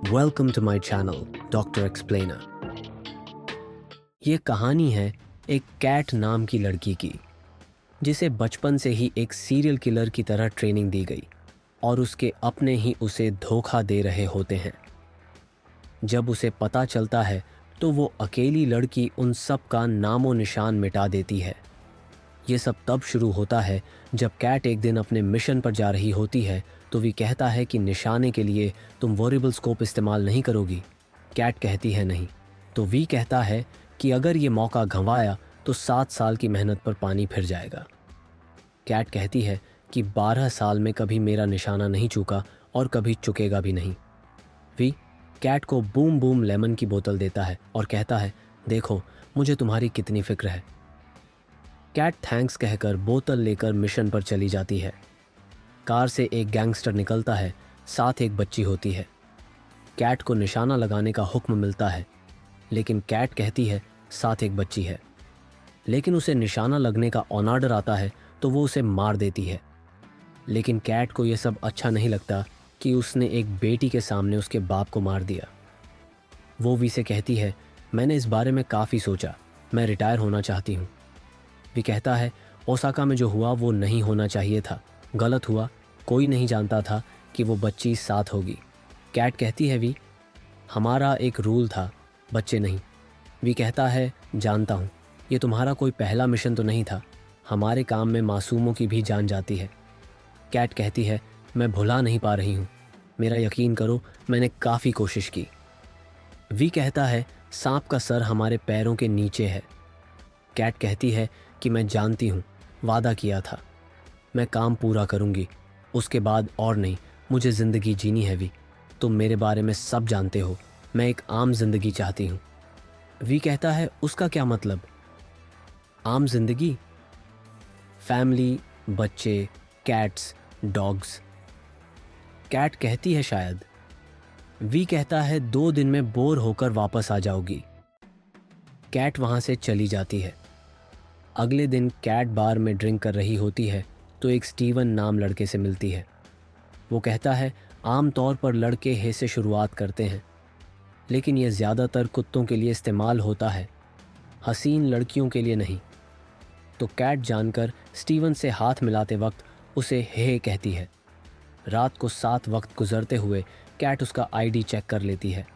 Welcome to my channel doctor explainer. ये कहानी है एक कैट नाम की लड़की की, जिसे बचपन से ही एक सीरियल किलर की तरह ट्रेनिंग दी गई और उसके अपने ही उसे धोखा दे रहे होते हैं। जब उसे पता चलता है तो वो अकेली लड़की उन सब का नामो निशान मिटा देती है। ये सब तब शुरू होता है जब कैट एक दिन अपने मिशन पर जा रही होती है तो वी कहता है कि निशाने के लिए तुम वेरिएबल स्कोप इस्तेमाल नहीं करोगी। कैट कहती है नहीं, तो वी कहता है कि अगर ये मौका गंवाया तो 7 साल की मेहनत पर पानी फिर जाएगा। कैट कहती है कि 12 साल में कभी मेरा निशाना नहीं चूका और कभी चुकेगा भी नहीं। वी कैट को बूम बूम लेमन की बोतल देता है और कहता है, देखो मुझे तुम्हारी कितनी फिक्र है। कैट थैंक्स कहकर बोतल लेकर मिशन पर चली जाती है। कार से एक गैंगस्टर निकलता है, साथ एक बच्ची होती है। कैट को निशाना लगाने का हुक्म मिलता है, लेकिन कैट कहती है साथ एक बच्ची है। लेकिन उसे निशाना लगने का ऑन ऑर्डर आता है तो वो उसे मार देती है। लेकिन कैट को यह सब अच्छा नहीं लगता कि उसने एक बेटी के सामने उसके बाप को मार दिया। वो वी से कहती है, मैंने इस बारे में काफ़ी सोचा, मैं रिटायर होना चाहती हूँ। वी कहता है, ओसाका में जो हुआ वो नहीं होना चाहिए था, गलत हुआ, कोई नहीं जानता था कि वो बच्ची साथ होगी। कैट कहती है, वी हमारा एक रूल था, बच्चे नहीं। वी कहता है, जानता हूँ, ये तुम्हारा कोई पहला मिशन तो नहीं था, हमारे काम में मासूमों की भी जान जाती है। कैट कहती है, मैं भुला नहीं पा रही हूँ, मेरा यकीन करो, मैंने काफ़ी कोशिश की। वी कहता है, सांप का सर हमारे पैरों के नीचे है। कैट कहती है कि मैं जानती हूँ, वादा किया था, मैं काम पूरा करूँगी, उसके बाद और नहीं, मुझे ज़िंदगी जीनी है। वी तुम मेरे बारे में सब जानते हो, मैं एक आम जिंदगी चाहती हूँ। वी कहता है, उसका क्या मतलब? आम जिंदगी? फैमिली, बच्चे, कैट्स, डॉग्स। कैट कहती है शायद। वी कहता है, 2 दिन में बोर होकर वापस आ जाओगी। कैट वहाँ से चली जाती है। अगले दिन कैट बार में ड्रिंक कर रही होती है तो एक स्टीवन नाम लड़के से मिलती है। वो कहता है, आमतौर पर लड़के हे से शुरुआत करते हैं, लेकिन यह ज़्यादातर कुत्तों के लिए इस्तेमाल होता है, हसीन लड़कियों के लिए नहीं। तो कैट जानकर स्टीवन से हाथ मिलाते वक्त उसे हे कहती है। रात को 7 वक्त गुजरते हुए कैट उसका आईडी चेक कर लेती है।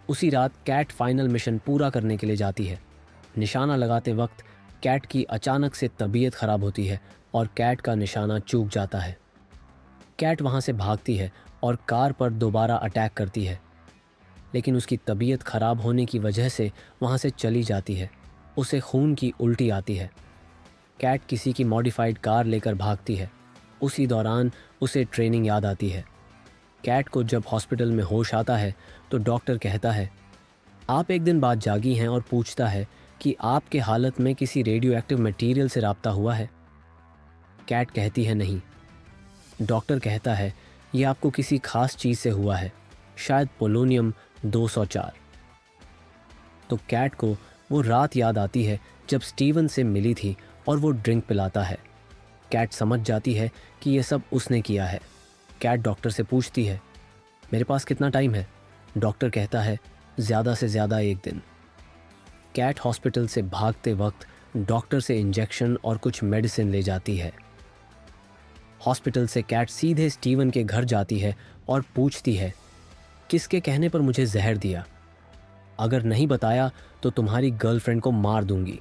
उसी रात कैट फाइनल मिशन पूरा करने के लिए जाती है। निशाना लगाते वक्त कैट की अचानक से तबीयत खराब होती है और कैट का निशाना चूक जाता है। कैट वहाँ से भागती है और कार पर दोबारा अटैक करती है, लेकिन उसकी तबीयत खराब होने की वजह से वहाँ से चली जाती है। उसे खून की उल्टी आती है। कैट किसी की मॉडिफाइड कार लेकर भागती है। उसी दौरान उसे ट्रेनिंग याद आती है। कैट को जब हॉस्पिटल में होश आता है तो डॉक्टर कहता है, आप एक दिन बाद जागी हैं, और पूछता है कि आपके हालत में किसी रेडियो एक्टिव मटेरियल से राब्ता हुआ है? कैट कहती है, नहीं। डॉक्टर कहता है, यह आपको किसी खास चीज़ से हुआ है, शायद पोलोनियम 204। तो कैट को वो रात याद आती है जब स्टीवन से मिली थी और वो ड्रिंक पिलाता है। कैट समझ जाती है कि ये सब उसने किया है। कैट डॉक्टर से पूछती है, मेरे पास कितना टाइम है? डॉक्टर कहता है, ज़्यादा से ज़्यादा 1 दिन। कैट हॉस्पिटल से भागते वक्त डॉक्टर से इंजेक्शन और कुछ मेडिसिन ले जाती है। हॉस्पिटल से कैट सीधे स्टीवन के घर जाती है और पूछती है, किसके कहने पर मुझे जहर दिया? अगर नहीं बताया तो तुम्हारी गर्लफ्रेंड को मार दूंगी।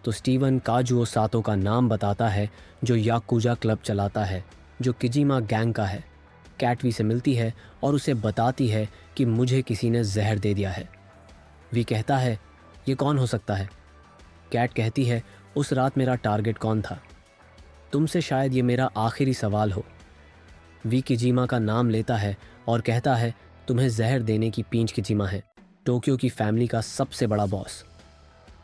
तो स्टीवन काजुओ सातो का नाम बताता है, जो याकुजा क्लब चलाता है, जो किजिमा गैंग का है। कैट वी से मिलती है और उसे बताती है कि मुझे किसी ने जहर दे दिया है। वी कहता है, ये कौन हो सकता है? कैट कहती है, उस रात मेरा टारगेट कौन था? तुमसे शायद ये मेरा आखिरी सवाल हो। वी किजिमा का नाम लेता है और कहता है, तुम्हें जहर देने की पींच किजिमा है, टोक्यो की फैमिली का सबसे बड़ा बॉस।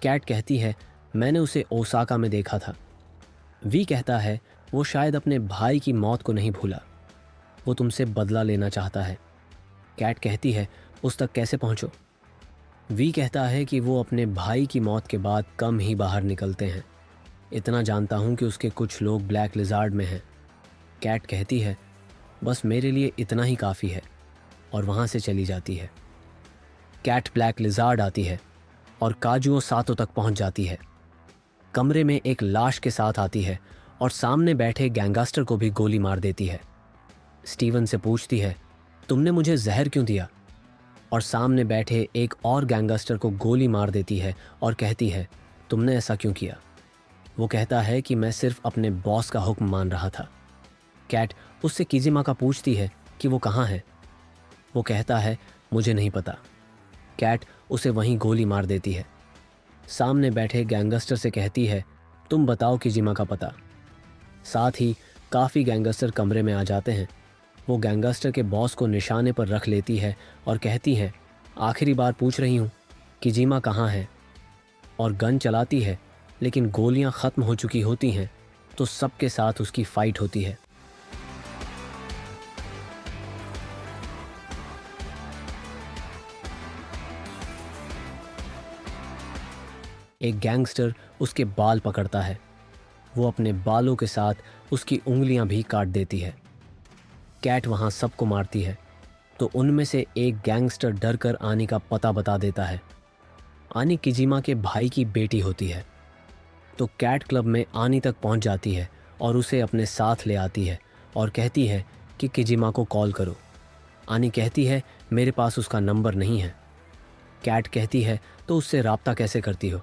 कैट कहती है, मैंने उसे ओसाका में देखा था। वी कहता है, वो शायद अपने भाई की मौत को नहीं भूला, वो तुमसे बदला लेना चाहता है। कैट कहती है, उस तक कैसे पहुंचो? वी कहता है कि वो अपने भाई की मौत के बाद कम ही बाहर निकलते हैं। इतना जानता हूं कि उसके कुछ लोग ब्लैक लिजार्ड में हैं। कैट कहती है, बस मेरे लिए इतना ही काफ़ी है। और वहाँ से चली जाती है। कैट ब्लैक लिजार्ड आती है और काजुओ सातो तक पहुँच जाती है। कमरे में एक लाश के साथ आती है और सामने बैठे गैंगस्टर को भी गोली मार देती है। स्टीवन से पूछती है, तुमने मुझे जहर क्यों दिया? और सामने बैठे एक और गैंगस्टर को गोली मार देती है और कहती है, तुमने ऐसा क्यों किया? वो कहता है कि मैं सिर्फ अपने बॉस का हुक्म मान रहा था। कैट उससे किजिमा का पूछती है कि वो कहाँ है। वो कहता है, मुझे नहीं पता। कैट उसे वहीं गोली मार देती है। सामने बैठे गैंगस्टर से कहती है, तुम बताओ किजिमा का पता। साथ ही काफ़ी गैंगस्टर कमरे में आ जाते हैं। वो गैंगस्टर के बॉस को निशाने पर रख लेती है और कहती है, आखिरी बार पूछ रही हूँ, किजिमा कहाँ है? और गन चलाती है, लेकिन गोलियाँ ख़त्म हो चुकी होती हैं, तो सबके साथ उसकी फ़ाइट होती है। एक गैंगस्टर उसके बाल पकड़ता है। वो अपने बालों के साथ उसकी उंगलियां भी काट देती है। कैट वहां सबको मारती है, तो उनमें से एक गैंगस्टर डर कर आनी का पता बता देता है। आनी किजिमा के भाई की बेटी होती है, तो कैट क्लब में आनी तक पहुंच जाती है और उसे अपने साथ ले आती है और कहती है कि किजिमा को कॉल करो। आनी कहती है, मेरे पास उसका नंबर नहीं है। कैट कहती है, तो उससे राब्ता कैसे करती हो?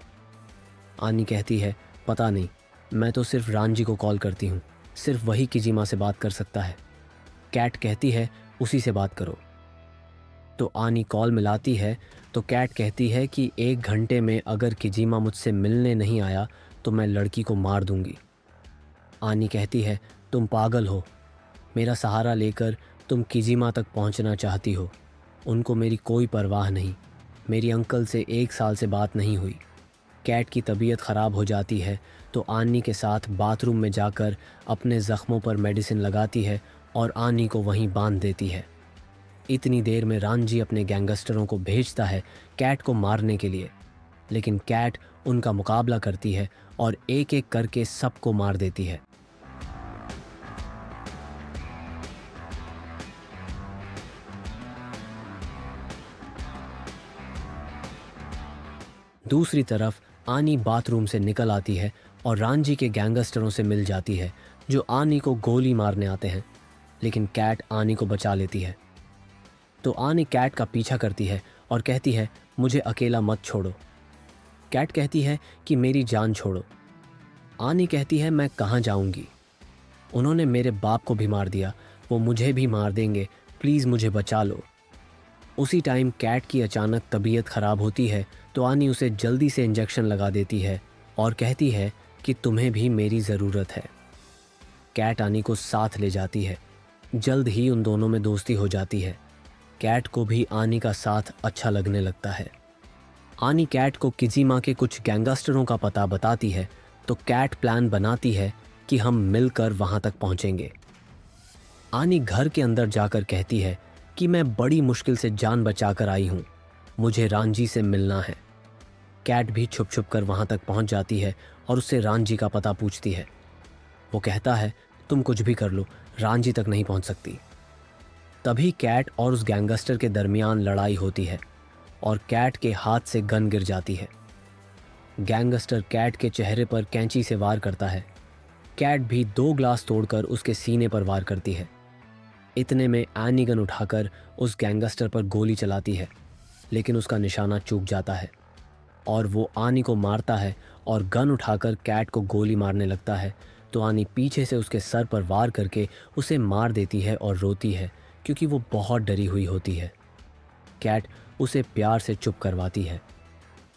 आनी कहती है, पता नहीं, मैं तो सिर्फ रांझी को कॉल करती हूँ, सिर्फ वही किजिमा से बात कर सकता है। कैट कहती है, उसी से बात करो। तो आनी कॉल मिलाती है, तो कैट कहती है कि 1 घंटे में अगर किजिमा मुझसे मिलने नहीं आया तो मैं लड़की को मार दूंगी। आनी कहती है, तुम पागल हो, मेरा सहारा लेकर तुम किजिमा तक पहुंचना चाहती हो। उनको मेरी कोई परवाह नहीं, मेरी अंकल से 1 साल से बात नहीं हुई। कैट की तबीयत ख़राब हो जाती है, तो आनी के साथ बाथरूम में जाकर अपने ज़ख्मों पर मेडिसिन लगाती है और आनी को वहीं बांध देती है। इतनी देर में रांझी अपने गैंगस्टरों को भेजता है कैट को मारने के लिए, लेकिन कैट उनका मुकाबला करती है और एक एक करके सबको मार देती है। दूसरी तरफ आनी बाथरूम से निकल आती है और रांझी के गैंगस्टरों से मिल जाती है, जो आनी को गोली मारने आते हैं, लेकिन कैट आनी को बचा लेती है। तो आनी कैट का पीछा करती है और कहती है, मुझे अकेला मत छोड़ो। कैट कहती है कि मेरी जान छोड़ो। आनी कहती है, मैं कहाँ जाऊंगी? उन्होंने मेरे बाप को भी मार दिया, वो मुझे भी मार देंगे, प्लीज़ मुझे बचा लो। उसी टाइम कैट की अचानक तबीयत ख़राब होती है, तो आनी उसे जल्दी से इंजेक्शन लगा देती है और कहती है कि तुम्हें भी मेरी ज़रूरत है। कैट आनी को साथ ले जाती है। जल्द ही उन दोनों में दोस्ती हो जाती है। कैट को भी आनी का साथ अच्छा लगने लगता है। आनी कैट को किजिमा के कुछ गैंगस्टरों का पता बताती है, तो कैट प्लान बनाती है कि हम मिलकर वहाँ तक पहुँचेंगे। आनी घर के अंदर जाकर कहती है कि मैं बड़ी मुश्किल से जान बचाकर आई हूँ, मुझे रांझी से मिलना है। कैट भी छुप छुप कर वहाँ तक पहुँच जाती है और उससे रांझी का पता पूछती है। वो कहता है, तुम कुछ भी कर लो, रांझी तक नहीं पहुँच सकती। तभी कैट और उस गैंगस्टर के दरमियान लड़ाई होती है और कैट के हाथ से गन गिर जाती है। गैंगस्टर कैट के चेहरे पर कैंची से वार करता है। कैट भी 2 ग्लास तोड़कर उसके सीने पर वार करती है। इतने में आनी गन उठाकर उस गैंगस्टर पर गोली चलाती है, लेकिन उसका निशाना चूक जाता है और वो आनी को मारता है और गन उठाकर कैट को गोली मारने लगता है। तो आनी पीछे से उसके सर पर वार करके उसे मार देती है और रोती है, क्योंकि वो बहुत डरी हुई होती है। कैट उसे प्यार से चुप करवाती है।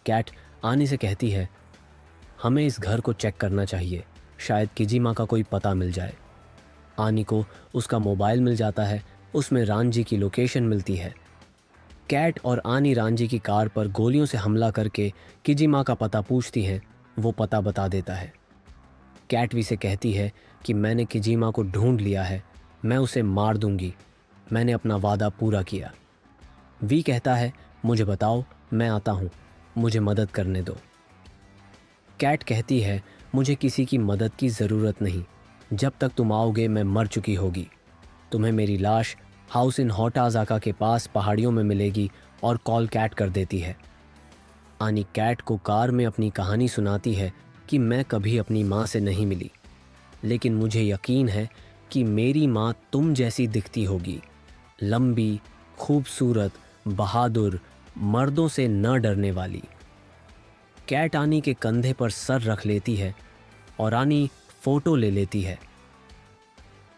कैट आनी से कहती है, हमें इस घर को चेक करना चाहिए, शायद किजिमा का कोई पता मिल जाए। आनी को उसका मोबाइल मिल जाता है, उसमें रांझी की लोकेशन मिलती है। कैट और आनी रांझी की कार पर गोलियों से हमला करके किजिमा का पता पूछती हैं, वो पता बता देता है। कैट वी से कहती है कि मैंने किजिमा को ढूंढ लिया है, मैं उसे मार दूंगी, मैंने अपना वादा पूरा किया। वी कहता है, मुझे बताओ, मैं आता हूँ, मुझे मदद करने दो। कैट कहती है, मुझे किसी की मदद की ज़रूरत नहीं, जब तक तुम आओगे मैं मर चुकी होगी, तुम्हें मेरी लाश हाउस इन होटाजाका के पास पहाड़ियों में मिलेगी और कॉल कैट कर देती है। आनी कैट को कार में अपनी कहानी सुनाती है कि मैं कभी अपनी माँ से नहीं मिली, लेकिन मुझे यकीन है कि मेरी माँ तुम जैसी दिखती होगी, लंबी, खूबसूरत, बहादुर, मर्दों से न डरने वाली। कैट आनी के कंधे पर सर रख लेती है और आनी फोटो ले लेती है।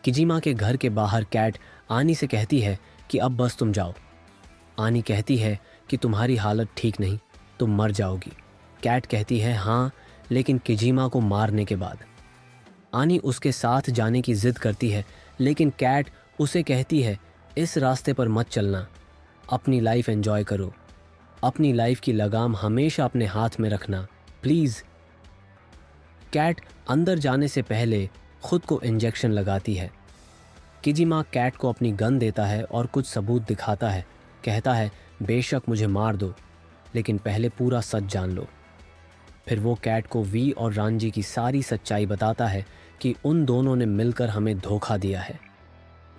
किजिमा के घर के बाहर कैट आनी से कहती है कि अब बस तुम जाओ। आनी कहती है कि तुम्हारी हालत ठीक नहीं, तुम मर जाओगी। कैट कहती है हाँ, लेकिन किजिमा को मारने के बाद। आनी उसके साथ जाने की जिद करती है, लेकिन कैट उसे कहती है इस रास्ते पर मत चलना, अपनी लाइफ एंजॉय करो, अपनी लाइफ की लगाम हमेशा अपने हाथ में रखना, प्लीज़। कैट अंदर जाने से पहले खुद को इंजेक्शन लगाती है। किजिमा कैट को अपनी गन देता है और कुछ सबूत दिखाता है, कहता है बेशक मुझे मार दो, लेकिन पहले पूरा सच जान लो। फिर वो कैट को वी और रांजी की सारी सच्चाई बताता है कि उन दोनों ने मिलकर हमें धोखा दिया है।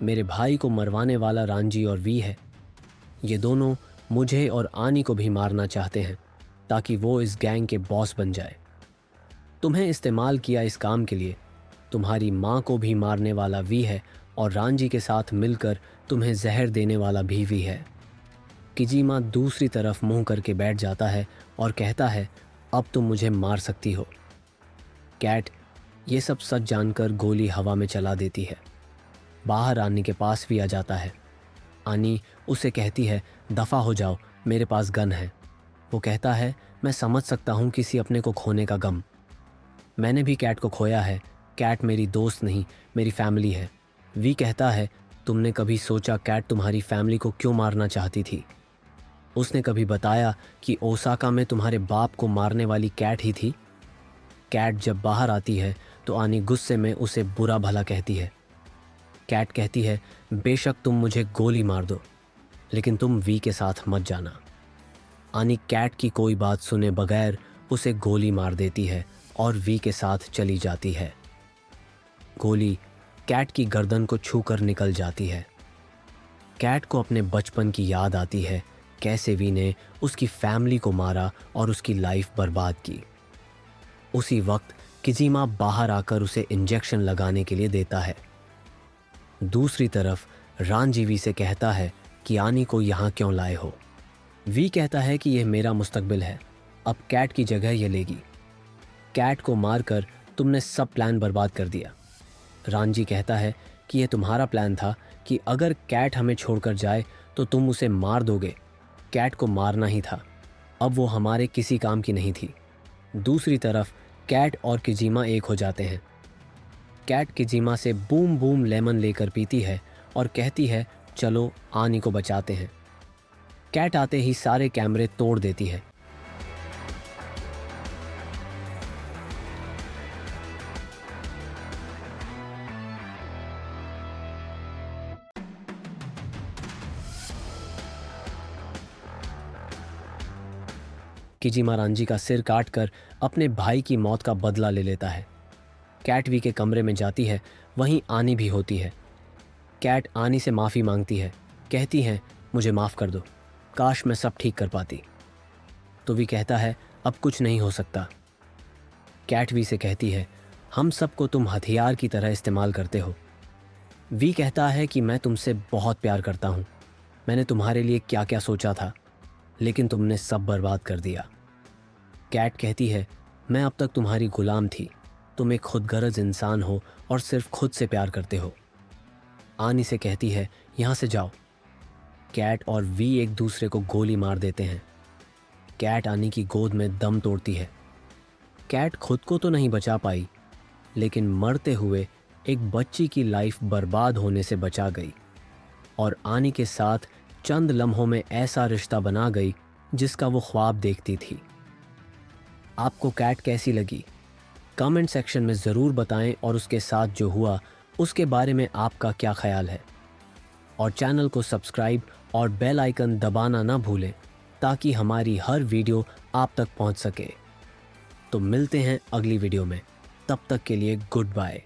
मेरे भाई को मरवाने वाला रांजी और वी है। ये दोनों मुझे और आनी को भी मारना चाहते हैं ताकि वो इस गैंग के बॉस बन जाए। तुम्हें इस्तेमाल किया इस काम के लिए। तुम्हारी माँ को भी मारने वाला वी है और रांजी के साथ मिलकर तुम्हें जहर देने वाला भी वी है। किजिमा दूसरी तरफ मुंह करके बैठ जाता है और कहता है अब तुम मुझे मार सकती हो। कैट ये सब सच जानकर गोली हवा में चला देती है। बाहर आनी के पास भी आ जाता है। आनी उसे कहती है दफ़ा हो जाओ, मेरे पास गन है। वो कहता है मैं समझ सकता हूँ किसी अपने को खोने का गम। मैंने भी कैट को खोया है। कैट मेरी दोस्त नहीं, मेरी फैमिली है। वी कहता है तुमने कभी सोचा कैट तुम्हारी फैमिली को क्यों मारना चाहती थी? उसने कभी बताया कि ओसाका में तुम्हारे बाप को मारने वाली कैट ही थी? कैट जब बाहर आती है तो आनी गुस्से में उसे बुरा भला कहती है। कैट कहती है बेशक तुम मुझे गोली मार दो, लेकिन तुम वी के साथ मत जाना। आनी कैट की कोई बात सुने बगैर उसे गोली मार देती है और वी के साथ चली जाती है। गोली कैट की गर्दन को छूकर निकल जाती है। कैट को अपने बचपन की याद आती है, कैसे वी ने उसकी फैमिली को मारा और उसकी लाइफ बर्बाद की। उसी वक्त किजिमा बाहर आकर उसे इंजेक्शन लगाने के लिए देता है। दूसरी तरफ रांजी वी से कहता है कि आनी को यहाँ क्यों लाए हो। वी कहता है कि यह मेरा मुस्तकबिल है, अब कैट की जगह ये लेगी। कैट को मारकर तुमने सब प्लान बर्बाद कर दिया। रांजी कहता है कि यह तुम्हारा प्लान था कि अगर कैट हमें छोड़कर जाए तो तुम उसे मार दोगे। कैट को मारना ही था, अब वो हमारे किसी काम की नहीं थी। दूसरी तरफ कैट और किजिमा एक हो जाते हैं। कैट किजिमा से बूम बूम लेमन लेकर पीती है और कहती है चलो आनी को बचाते हैं। कैट आते ही सारे कैमरे तोड़ देती है। किजिमा रांजी का सिर काटकर अपने भाई की मौत का बदला ले लेता है। कैट वी के कमरे में जाती है, वहीं आनी भी होती है। कैट आनी से माफ़ी मांगती है, कहती है मुझे माफ़ कर दो, काश मैं सब ठीक कर पाती। तो वी कहता है अब कुछ नहीं हो सकता। कैट वी से कहती है हम सबको तुम हथियार की तरह इस्तेमाल करते हो। वी कहता है कि मैं तुमसे बहुत प्यार करता हूँ, मैंने तुम्हारे लिए क्या क्या सोचा था, लेकिन तुमने सब बर्बाद कर दिया। कैट कहती है मैं अब तक तुम्हारी गुलाम थी, तुम एक खुदगर्ज इंसान हो और सिर्फ खुद से प्यार करते हो। आनी से कहती है यहाँ से जाओ। कैट और वी एक दूसरे को गोली मार देते हैं। कैट आनी की गोद में दम तोड़ती है। कैट खुद को तो नहीं बचा पाई, लेकिन मरते हुए एक बच्ची की लाइफ बर्बाद होने से बचा गई और आनी के साथ चंद लम्हों में ऐसा रिश्ता बना गई जिसका वो ख्वाब देखती थी। आपको कैट कैसी लगी? कमेंट सेक्शन में ज़रूर बताएं और उसके साथ जो हुआ उसके बारे में आपका क्या ख्याल है। और चैनल को सब्सक्राइब और बेल आइकन दबाना ना भूलें ताकि हमारी हर वीडियो आप तक पहुंच सके। तो मिलते हैं अगली वीडियो में, तब तक के लिए गुड बाय।